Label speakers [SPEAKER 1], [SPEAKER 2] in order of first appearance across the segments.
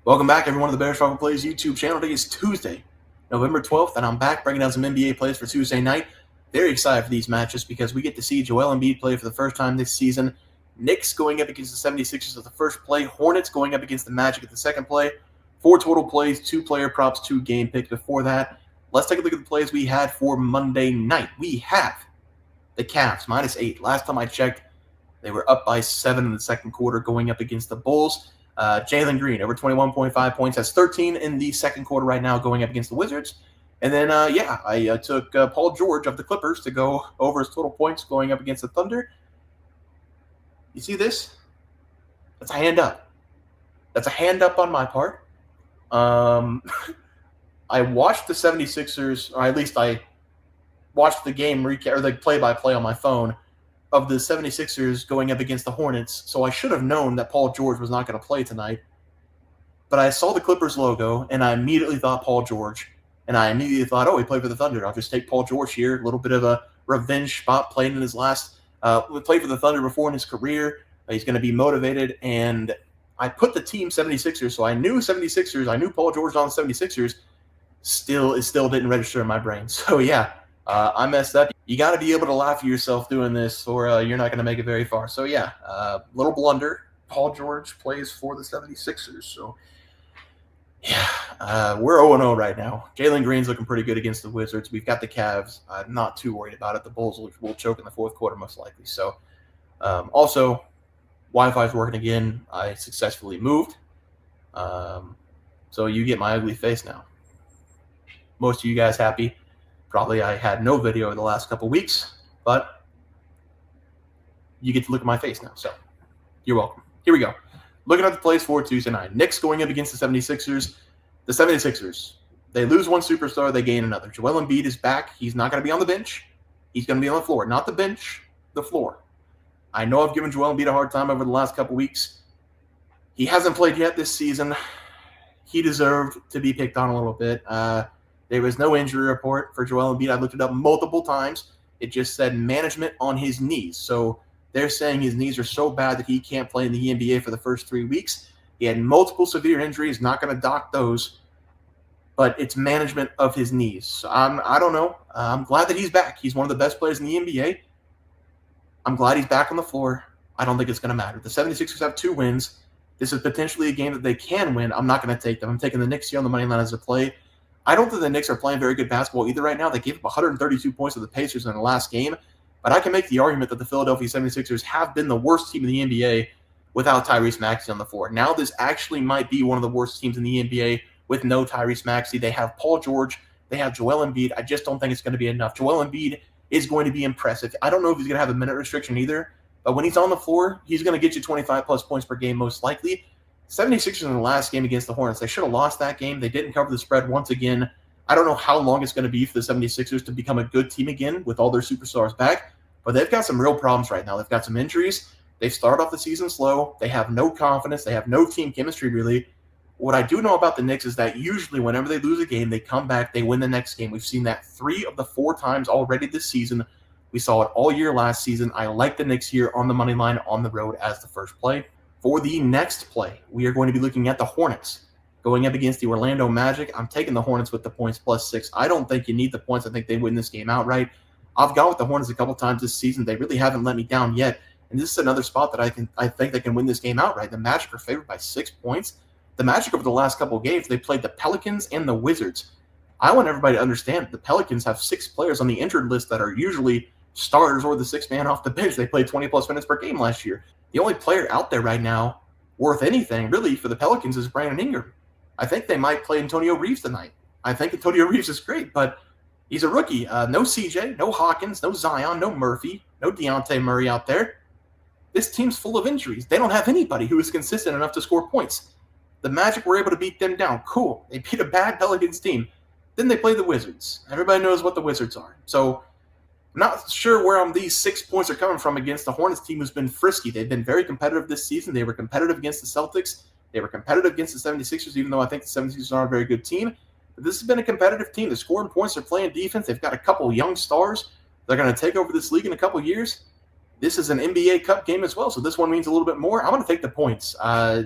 [SPEAKER 1] Welcome back, everyone, to the Bears Struggle Plays YouTube channel. Today is Tuesday, November 12th, and I'm back breaking down some NBA plays for Tuesday night. Very excited for these matches because we get to see Joel Embiid play for the first time this season. Knicks going up against the 76ers at the first play. Hornets going up against the Magic at the second play. 4 total plays, 2 player props, 2 game picks before that. Let's take a look at the plays we had for Monday night. We have the Cavs, -8. Last time I checked, they were up by 7 in the second quarter going up against the Bulls. Jalen Green, over 21.5 points, has 13 in the second quarter right now going up against the Wizards. And then, I took Paul George of the Clippers to go over his total points going up against the Thunder. You see this? That's a hand up. That's a hand up on my part. I watched the 76ers, or at least I watched the game recap or the play-by-play on my phone of the 76ers going up against the Hornets, so I should have known that Paul George was not going to play tonight. But I saw the Clippers logo, and I immediately thought Paul George, and I immediately thought, oh, he played for the Thunder. I'll just take Paul George here. A little bit of a revenge spot, played in his last played for the Thunder before in his career. He's going to be motivated, and I put the team 76ers, so I knew 76ers. I knew Paul George on the 76ers. Still didn't register in my brain. So, yeah. I messed up. You got to be able to laugh at yourself doing this, or you're not going to make it very far. So, yeah, little blunder. Paul George plays for the 76ers. So, yeah, we're 0-0 right now. Jalen Green's looking pretty good against the Wizards. We've got the Cavs. I'm not too worried about it. The Bulls will choke in the fourth quarter most likely. So, also, Wi-Fi's working again. I successfully moved. So you get my ugly face now. Most of you guys happy. Probably I had no video in the last couple weeks, but you get to look at my face now, so you're welcome. Here we go. Looking at the plays for Tuesday night. Knicks going up against the 76ers. The 76ers, they lose one superstar, they gain another. Joel Embiid is back. He's not going to be on the bench. He's going to be on the floor. Not the bench, the floor. I know I've given Joel Embiid a hard time over the last couple weeks. He hasn't played yet this season. He deserved to be picked on a little bit. There was no injury report for Joel Embiid. I looked it up multiple times. It just said management on his knees. So they're saying his knees are so bad that he can't play in the NBA for the first 3 weeks. He had multiple severe injuries. Not going to dock those, but it's management of his knees. So I don't know. I'm glad that he's back. He's one of the best players in the NBA. I'm glad he's back on the floor. I don't think it's going to matter. The 76ers have 2 wins. This is potentially a game that they can win. I'm not going to take them. I'm taking the Knicks here on the money line as a play. I don't think the Knicks are playing very good basketball either right now. They gave up 132 points to the Pacers in the last game. But I can make the argument that the Philadelphia 76ers have been the worst team in the NBA without Tyrese Maxey on the floor. Now this actually might be one of the worst teams in the NBA with no Tyrese Maxey. They have Paul George. They have Joel Embiid. I just don't think it's going to be enough. Joel Embiid is going to be impressive. I don't know if he's going to have a minute restriction either. But when he's on the floor, he's going to get you 25-plus points per game most likely. 76ers in the last game against the Hornets, they should have lost that game. They didn't cover the spread once again. I don't know how long it's going to be for the 76ers to become a good team again with all their superstars back, but they've got some real problems right now. They've got some injuries. They've started off the season slow. They have no confidence. They have no team chemistry, really. What I do know about the Knicks is that usually whenever they lose a game, they come back, they win the next game. We've seen that 3 of the 4 times already this season. We saw it all year last season. I like the Knicks here on the money line on the road as the first play. For the next play, we are going to be looking at the Hornets going up against the Orlando Magic. I'm taking the Hornets with the points +6. I don't think you need the points. I think they win this game outright. I've gone with the Hornets a couple times this season. They really haven't let me down yet. And this is another spot that I think they can win this game outright. The Magic are favored by 6 points. The Magic over the last couple of games, they played the Pelicans and the Wizards. I want everybody to understand the Pelicans have 6 players on the injured list that are usually starters or the 6th man off the bench. They played 20-plus minutes per game last year. The only player out there right now worth anything, really, for the Pelicans is Brandon Ingram. I think they might play Antonio Reeves tonight. I think Antonio Reeves is great, but he's a rookie. No CJ, no Hawkins, no Zion, no Murphy, no Dejounte Murray out there. This team's full of injuries. They don't have anybody who is consistent enough to score points. The Magic were able to beat them down. Cool. They beat a bad Pelicans team. Then they play the Wizards. Everybody knows what the Wizards are. So I'm not sure where these 6 points are coming from against the Hornets team who's been frisky. They've been very competitive this season. They were competitive against the Celtics. They were competitive against the 76ers, even though I think the 76ers aren't a very good team. But this has been a competitive team. They're scoring points. They're playing defense. They've got a couple young stars. They're going to take over this league in a couple years. This is an NBA Cup game as well, so this one means a little bit more. I'm going to take the points.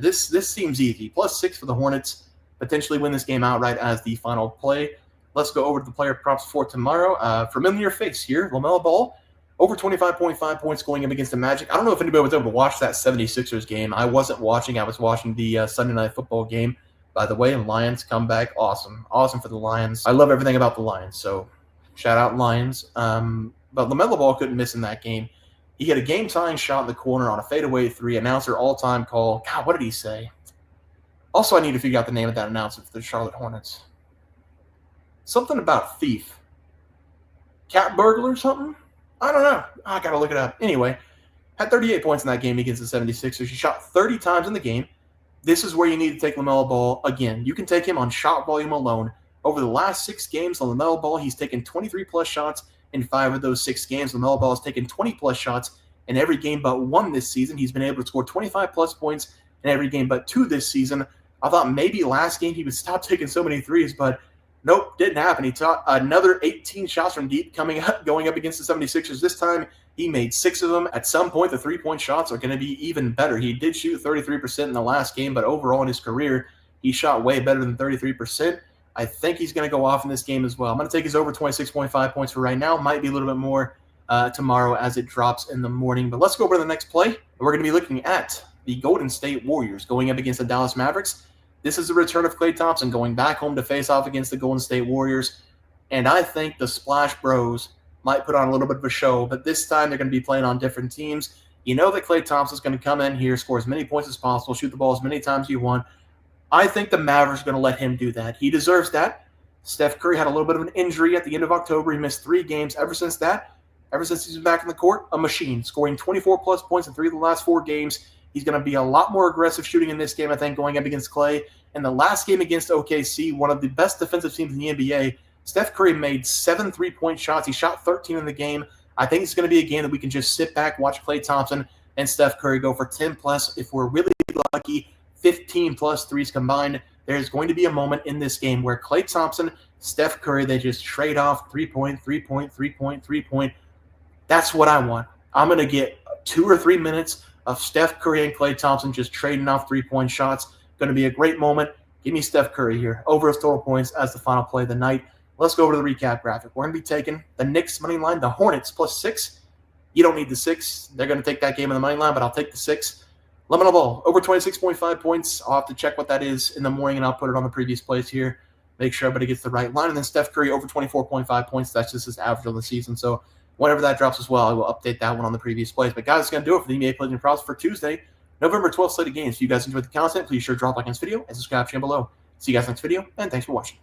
[SPEAKER 1] This seems easy. +6 for the Hornets. Potentially win this game outright as the final play. Let's go over to the player props for tomorrow. Familiar face here, LaMelo Ball. Over 25.5 points going up against the Magic. I don't know if anybody was able to watch that 76ers game. I wasn't watching. I was watching the Sunday Night Football game. By the way, Lions comeback. Awesome. Awesome for the Lions. I love everything about the Lions, so shout out Lions. But LaMelo Ball couldn't miss in that game. He had a game-tying shot in the corner on a fadeaway three. Announcer all-time call. God, what did he say? Also, I need to figure out the name of that announcer for the Charlotte Hornets. Something about thief. Cat burglar or something? I don't know. I got to look it up. Anyway, had 38 points in that game against the 76ers. He shot 30 times in the game. This is where you need to take LaMelo Ball. Again, you can take him on shot volume alone. Over the last 6 games on LaMelo Ball, he's taken 23-plus shots in 5 of those 6 games. LaMelo Ball has taken 20-plus shots in every game but 1 this season. He's been able to score 25-plus points in every game but 2 this season. I thought maybe last game he would stop taking so many threes, but nope, didn't happen. He took another 18 shots from deep going up against the 76ers. This time, he made 6 of them. At some point, the 3-point shots are going to be even better. He did shoot 33% in the last game, but overall in his career, he shot way better than 33%. I think he's going to go off in this game as well. I'm going to take his over 26.5 points for right now. Might be a little bit more tomorrow as it drops in the morning. But let's go over to the next play. We're going to be looking at the Golden State Warriors going up against the Dallas Mavericks. This is the return of Klay Thompson going back home to face off against the Golden State Warriors. And I think the Splash Bros might put on a little bit of a show, but this time they're going to be playing on different teams. You know that Klay Thompson's going to come in here, score as many points as possible, shoot the ball as many times as you want. I think the Mavericks are going to let him do that. He deserves that. Steph Curry had a little bit of an injury at the end of October. He missed 3 games. Ever since he's been back in the court, a machine, scoring 24-plus points in 3 of the last 4 games. He's going to be a lot more aggressive shooting in this game, I think, going up against Klay. In the last game against OKC, one of the best defensive teams in the NBA, Steph Curry made 7 3-point shots. He shot 13 in the game. I think it's going to be a game that we can just sit back, watch Klay Thompson and Steph Curry go for 10-plus. If we're really lucky, 15-plus threes combined. There's going to be a moment in this game where Klay Thompson, Steph Curry, they just trade off 3-point, 3-point, 3-point, 3-point. That's what I want. I'm going to get 2 or 3 minutes of Steph Curry and Klay Thompson just trading off 3-point shots. Going to be a great moment. Give me Steph Curry here over his total points as the final play of the night. Let's go over to the recap graphic. We're going to be taking the Knicks money line, the Hornets +6. You don't need the 6. They're going to take that game on the money line, but I'll take the 6. LaMelo Ball over 26.5 points. I'll have to check what that is in the morning, and I'll put it on the previous plays here. Make sure everybody gets the right line. And then Steph Curry over 24.5 points. That's just his average of the season. So whenever that drops as well, I will update that one on the previous plays. But guys, that's going to do it for the NBA Plays and Props for Tuesday, November 12th slate of games. If you guys enjoyed the content, please sure drop a like on this video and subscribe to the channel below. See you guys next video, and thanks for watching.